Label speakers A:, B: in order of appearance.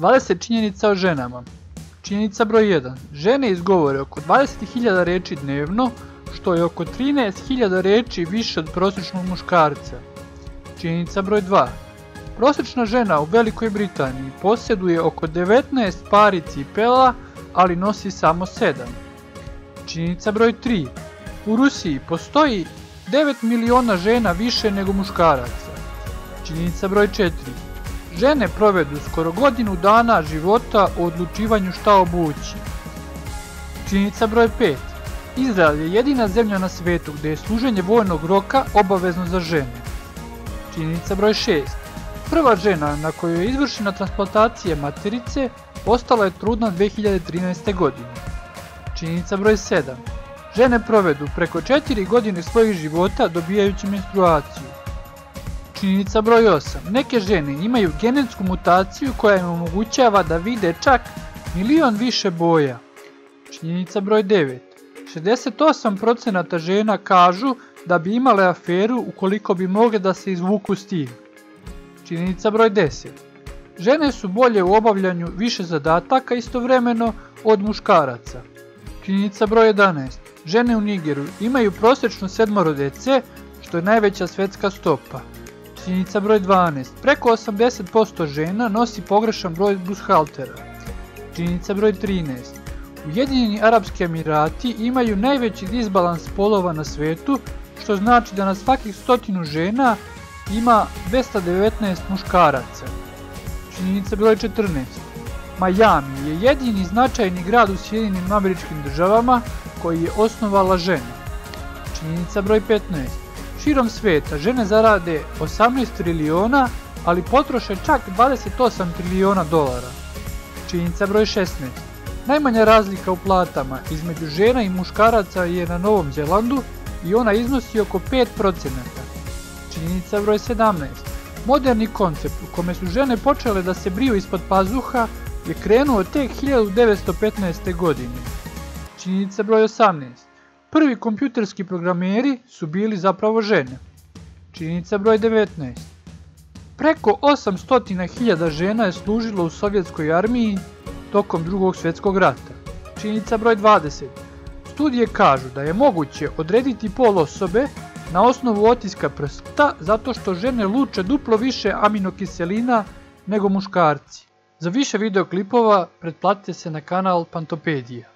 A: 20 činjenica o ženama. Činjenica broj 1. Žene izgovore oko 20.000 reči dnevno, što je oko 13.000 reči više od prosječnog muškarca. Činjenica broj 2. Prosječna žena u Velikoj Britaniji posjeduje oko 19 pari cipela, ali nosi samo 7. Činjenica broj 3. U Rusiji postoji 9 miliona žena više nego muškaraca. Činjenica broj 4. Žene provedu skoro godinu dana života u odlučivanju šta obući. Činjenica broj 5. Izrael je jedina zemlja na svetu gdje je služenje vojnog roka obavezno za žene. Činjenica broj 6. Prva žena na kojoj je izvršena transplantacija materice ostala je trudna 2013. godine. Činjenica broj 7. Žene provedu preko 4 godine svojih života dobijajući menstruaciju. Činjenica broj 8. Neke žene imaju genetsku mutaciju koja im omogućava da vide čak milion više boja. Činjenica broj 9. 68% žena kažu da bi imale aferu ukoliko bi mogle da se izvuku s tim. Činjenica broj 10. Žene su bolje u obavljanju više zadataka istovremeno od muškaraca. Činjenica broj 11. Žene u Nigeru imaju prosječno 7 dece, što je najveća svetska stopa. Činjenica broj 12. Preko 80% žena nosi pogrešan broj bushaltera. Činjenica broj 13. Ujedinjeni Arapski Emirati imaju najveći disbalans polova na svetu, što znači da na svakih 100 žena ima 219 muškaraca. Činjenica broj 14. Miami je jedini značajni grad u Sjedinjenim Američkim Državama koji je osnovala žena. Činjenica broj 15. Širom svijeta žene zarade 18 trilijona, ali potroše čak 28 trilijona dolara. Činjenica broj 16. Najmanja razlika u platama između žena i muškaraca je na Novom Zelandu i ona iznosi oko 5%. Činjenica broj 17. Moderni koncept u kome su žene počele da se briju ispod pazuha je krenuo tek 1915. godine. Činjenica broj 18. Prvi kompjuterski programeri su bili zapravo žene. Činjenica broj 19. Preko 800.000 žena je služilo u sovjetskoj armiji tokom Drugog svjetskog rata. Činjenica broj 20. Studije kažu da je moguće odrediti pol osobe na osnovu otiska prsta zato što žene luče duplo više aminokiselina nego muškarci. Za više videoklipova pretplatite se na kanal Pantopedija.